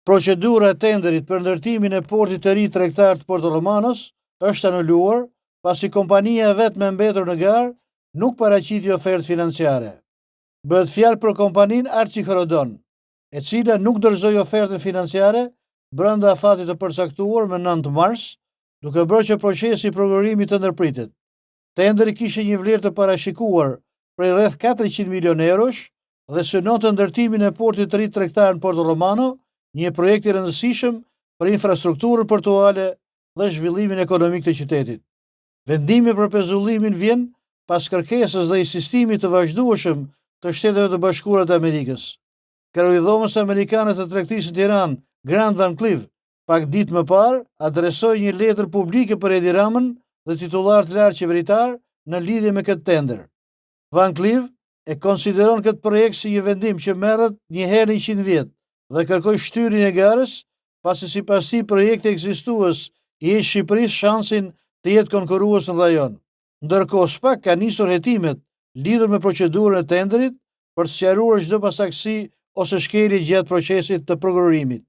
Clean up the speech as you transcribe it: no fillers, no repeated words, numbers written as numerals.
Procedura e tenderit për ndërtimin e portit të ri tregtar të Porto Romanos është anuluar, pasi kompania e vetme mbetur në garë nuk paraqiti ofertë financiare. Bëhet fjalë për kompaninë Arçi-Horodon, e cila nuk dorëzoi ofertën financiare brenda afatit të përcaktuar më 9 mars, duke bërë që procesi i prokurimit të ndërpritet. Tenderi kishte një vlerë të parashikuar prej rreth 400 milion eurosh dhe synonte ndërtimin e portit të ri tregtar në Porto Romano, një projekt i rëndësishëm për infrastrukturën portuale dhe zhvillimin ekonomik të qytetit. Vendimi për pezullimin vjen pas kërkesës dhe insistimit të vazhdueshëm të Shteteve të Bashkuara të Amerikës. Kryeudhënës amerikane të tregtisë në Tiranë, Grant Van Cleve, pak ditë më parë, adresoi një letër publike për Edi Ramën dhe titullarët e lartë qeveritar në lidhje me këtë tender. Van Cleve e konsideron këtë projekt si një vendim që merret një herë në 100 vjet dhe kërkoi shtyrjen e garës, pasi sipas tij projekti ekzistues i jep Shqipërisë shansin të jetë konkurrues në rajon. Ndërkohë SPAK ka nisur hetimet lidhur me procedurën e tenderit për të sqaruar çdo pasaktësi ose shkelje gjatë procesit të prokurimit.